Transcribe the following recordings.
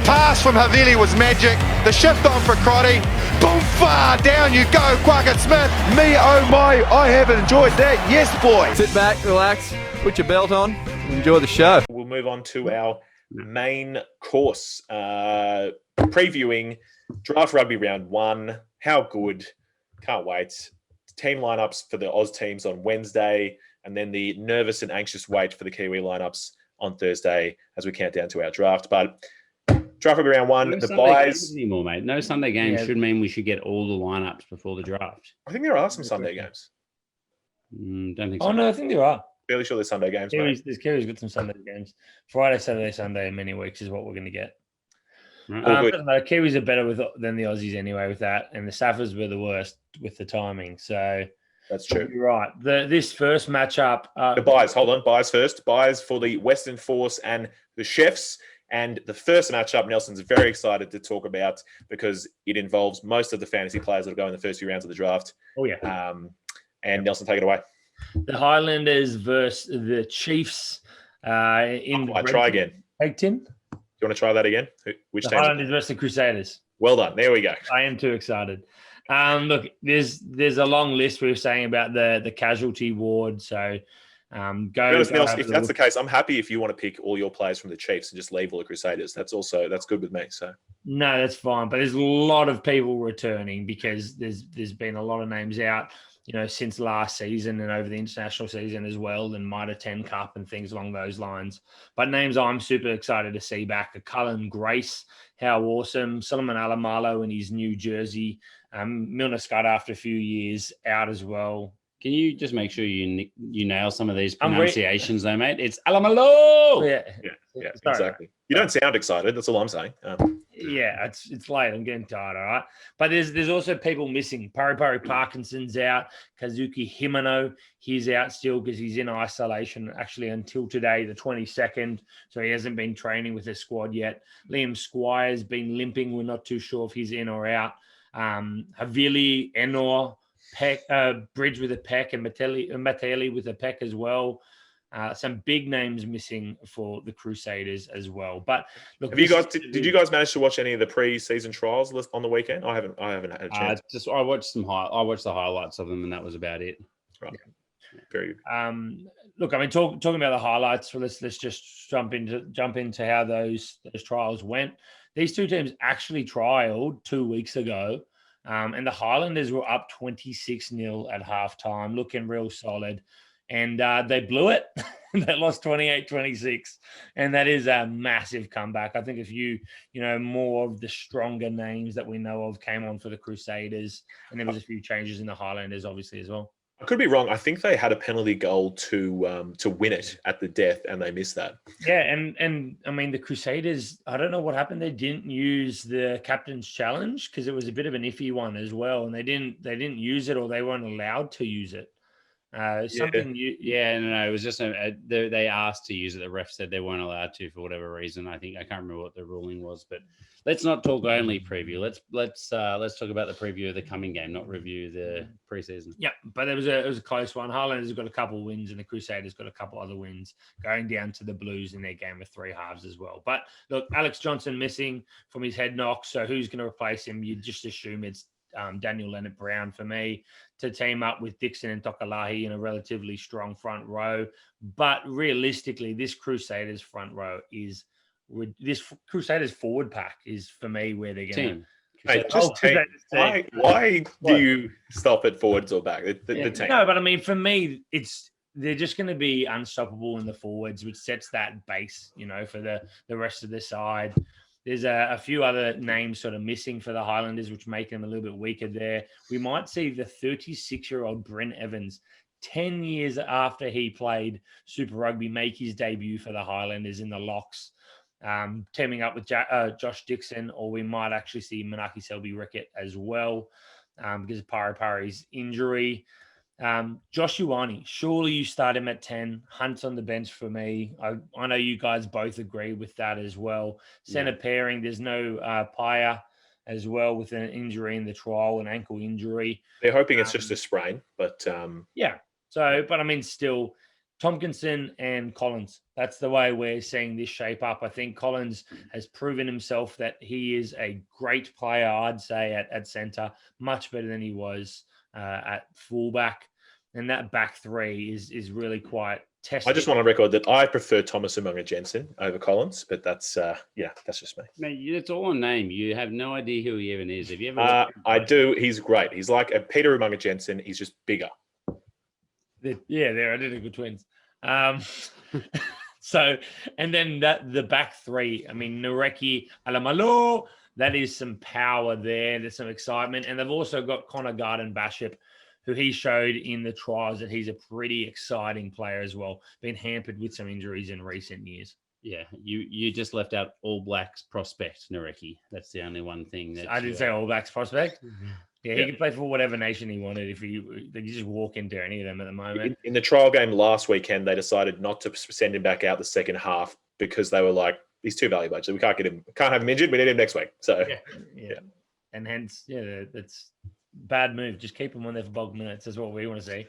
pass from Havili was magic. The shift on for Crotty. Boom, far down you go, Quackett Smith. Me, oh my, I have enjoyed that. Yes, boy. Sit back, relax, put your belt on, enjoy the show. We'll move on to our main course, previewing Draft Rugby Round 1. How good. Can't wait. Team lineups for the Oz teams on Wednesday, and then the nervous and anxious wait for the Kiwi lineups on Thursday as we count down to our draft. But Draft Rugby Round 1, the buys. Anymore, mate. No Sunday games should mean we should get all the lineups before the draft. I think there are some Sunday games. Don't think so. Oh, no, I think there are. Fairly sure there's Sunday games. Kiwi's got some Sunday games. Friday, Saturday, Sunday in many weeks is what we're going to get. Right. Kiwis are better than the Aussies anyway with that, and the Saffers were the worst with the timing. So that's true. You're right. This first matchup. The buys, hold on. Buys first. Buys for the Western Force and the Chefs. And the first matchup, Nelson's very excited to talk about because it involves most of the fantasy players that will go in the first few rounds of the draft. Oh, yeah. Nelson, take it away. The Highlanders versus the Chiefs. Try again. Hey, Tim? Do you want to try that again? Which the Highlanders versus the Crusaders. Well done. There we go. I am too excited. Look, there's a long list we were saying about the casualty ward. So if that's the case, I'm happy if you want to pick all your players from the Chiefs and just leave all the Crusaders. That's good with me. So no, that's fine. But there's a lot of people returning because there's been a lot of names out, since last season and over the international season as well, and Mitre 10 Cup and things along those lines. But names I'm super excited to see back are Cullen Grace, how awesome, Solomon Alamalo in his new jersey, Milner Scott after a few years out as well. Can you just make sure you nail some of these pronunciations, though, mate? It's Alamalo. Yeah, exactly. You don't sound excited. That's all I'm saying. Yeah, it's late. I'm getting tired. All right, but there's also people missing. Pari Parkinson's out. Kazuki Himano, he's out still because he's in isolation actually until today, the 22nd. So he hasn't been training with the squad yet. Liam Squire's been limping. We're not too sure if he's in or out. Havili, Enor, Peck, Bridge with a Peck, and Mateli with a Peck as well. Some big names missing for the Crusaders as well. But look, did you guys manage to watch any of the pre-season trials on the weekend? I haven't had a chance. I watched the highlights of them, and that was about it. Right. Yeah. Very good. Look, I mean, talking about the highlights. So let's just jump into how those trials went. These two teams actually trialed 2 weeks ago. And the Highlanders were up 26-0 at halftime, looking real solid. And they blew it. They lost 28-26. And that is a massive comeback. I think a few, more of the stronger names that we know of came on for the Crusaders. And there was a few changes in the Highlanders, obviously, as well. I could be wrong. I think they had a penalty goal to win it at the death, and they missed that. Yeah, and I mean the Crusaders. I don't know what happened. They didn't use the captain's challenge because it was a bit of an iffy one as well, and they didn't use it, or they weren't allowed to use it. No, it was just they asked to use it. The ref said they weren't allowed to for whatever reason. I can't remember what the ruling was, but let's not talk only preview. Let's talk about the preview of the coming game, not review the preseason. Yeah, but it was a close one. Highlanders have got a couple of wins, and the Crusaders got a couple other wins, going down to the Blues in their game of three halves as well. But look, Alex Johnson missing from his head knock, so who's going to replace him? You just assume it's Daniel Leonard-Brown for me to team up with Dixon and Tokalahi in a relatively strong front row. But realistically, this Crusaders front row this Crusaders forward pack is for me where they're going to. Why do you stop at forwards or back? The team. No, but I mean, for me, they're just going to be unstoppable in the forwards, which sets that base, for the rest of the side. There's a few other names sort of missing for the Highlanders, which make them a little bit weaker there. We might see the 36-year-old Brent Evans, 10 years after he played Super Rugby, make his debut for the Highlanders in the locks, teaming up with Josh Dixon, or we might actually see Manaki Selby-Rickett as well because of Pari's injury. Josh Ioane, surely you start him at 10. Hunt's on the bench for me. I know you guys both agree with that as well. Centre pairing, there's no Paya as well with an injury in the trial, an ankle injury. They're hoping it's just a sprain, but yeah. So, but I mean, still Tompkinson and Collins. That's the way we're seeing this shape up. I think Collins has proven himself that he is a great player, I'd say, at centre, much better than he was at fullback. And that back three is really quite tested. I just want to record that I prefer Thomas Umunga Jensen over Collins, but that's just me. Mate, it's all on name. You have no idea who he even is. Have you ever? I do. He's great. He's like a Peter Umunga Jensen. He's just bigger. They're identical twins. So, and then the back three, I mean, Nareki, Alamalo, that is some power there. There's some excitement. And they've also got Connor Garden-Bashop, who he showed in the trials that he's a pretty exciting player as well, been hampered with some injuries in recent years. Yeah, you just left out All Blacks prospect, Nareki. That's the only one thing that I did say All Blacks prospect. Mm-hmm. Yeah, he could play for whatever nation he wanted if he could just walk into any of them at the moment. In the trial game last weekend, they decided not to send him back out the second half because they were like, he's too valuable. Actually, we can't get him. Can't have him injured. We need him next week. So yeah. And hence, that's bad move. Just keep him on there for bulk minutes. That's what we want to see.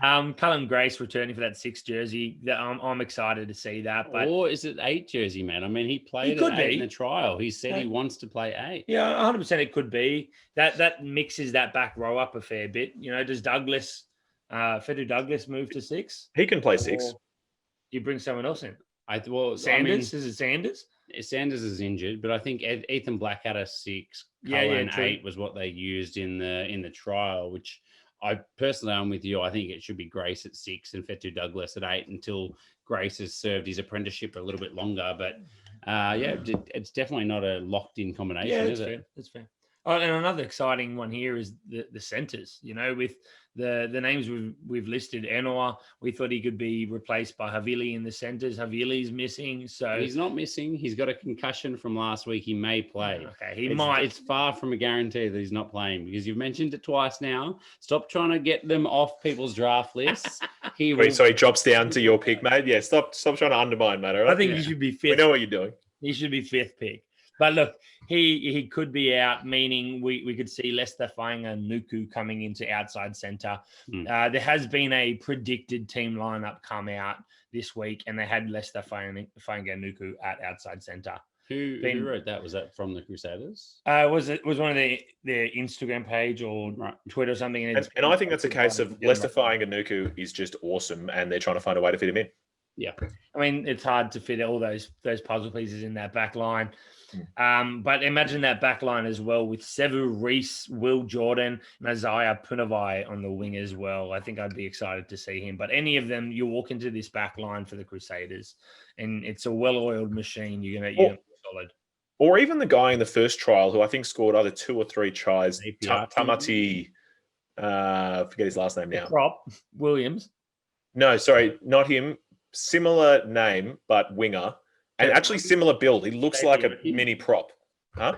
Callum Grace returning for that 6 jersey. I'm excited to see that. But or is it 8 jersey, man? I mean, he played at 8 in the trial. He said he wants to play 8. Yeah, 100% it could be. That mixes that back row up a fair bit. You know, does Fetu Douglas move to 6? he can play 6. Or you bring someone else in? Sanders? Is it Sanders? Sanders is injured, but I think Ethan Blackadder 6, Yeah, Cullen true. 8 was what they used in the trial, which I personally am with you. I think it should be Grace at 6 and Fetu Douglas at 8 until Grace has served his apprenticeship a little bit longer. But it's definitely not a locked-in combination, is it? That's fair. Oh, and another exciting one here is the centres. You know, with the names we've listed, Enoa, we thought he could be replaced by Havili in the centres. Havili's missing, so He's not missing. He's got a concussion from last week. He may play. Okay, he It's- might. It's far from a guarantee that he's not playing because you've mentioned it twice now. Stop trying to get them off people's draft lists. So he drops down to your pick, mate. Yeah, stop trying to undermine, mate. All right? I think he should be we fifth. know what you're doing. He should be 5th pick. But look, he could be out, meaning we could see Lester Fainga Nuku coming into outside centre. There has been a predicted team lineup come out this week, and they had Lester Fainga Nuku at outside centre. Who wrote that? Was that from the Crusaders? Was one of their Instagram page or Twitter or something? And I think that's a case of Lester Fainga is just awesome, and they're trying to find a way to fit him in. Yeah, I mean, it's hard to fit all those puzzle pieces in that back line. But imagine that back line as well with Sevu Reese, Will Jordan, and Isaiah Punavai on the wing as well. I think I'd be excited to see him. But any of them, you walk into this back line for the Crusaders, and it's a well-oiled machine. You're gonna be solid. Or even the guy in the first trial who I think scored either 2 or 3 tries, Tamati. Forget his last name now. Prop Williams. No, sorry, not him. Similar name, but winger. And actually similar build. He looks like a mini prop. Huh?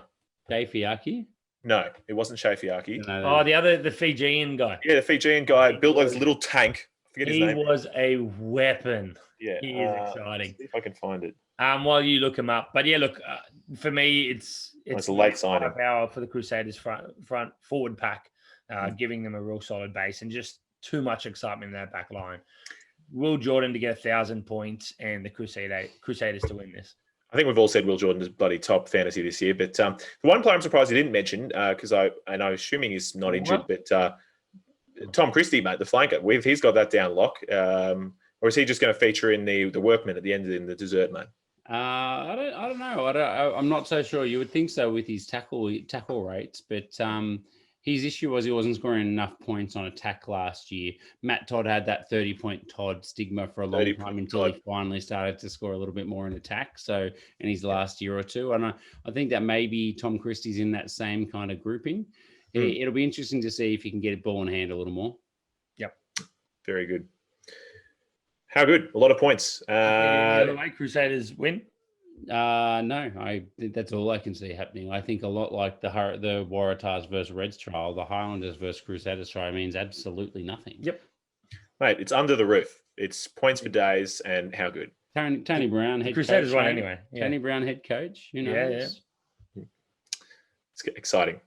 Dave Fiaki? No, it wasn't Shafiaki. Oh, the Fijian guy. Yeah, the Fijian guy built like this little tank. Forget his name. He was a weapon. Yeah, he is exciting. See if I can find it. While you look him up, but yeah, look, for me, it's a late signing. Power for the Crusaders front forward pack, giving them a real solid base and just too much excitement in that back line. Will Jordan to get 1,000 points and the Crusaders to win this. I think we've all said Will Jordan is bloody top fantasy this year, but the one player I'm surprised he didn't mention because I'm assuming he's not injured, but Tom Christie, mate, the flanker, he's got that down lock, or is he just going to feature in the workman at the end in the dessert, mate? I don't know. I'm not so sure. You would think so with his tackle rates, but his issue was he wasn't scoring enough points on attack last year. Matt Todd had that 30-point Todd stigma for a long time until he finally started to score a little bit more in attack. So in his last year or two, and I think that maybe Tom Christie's in that same kind of grouping. It'll be interesting to see if he can get a ball in hand a little more. Yep. Very good. How good? A lot of points. By the way, Crusaders win. No, that's all I can see happening. I think a lot like the Waratahs versus Reds trial, the Highlanders versus Crusaders trial means absolutely nothing. Yep. Mate, it's under the roof. It's points for days and how good. Tony Brown, head Crusaders coach. won anyway. Tony Brown, head coach. You know, It's exciting.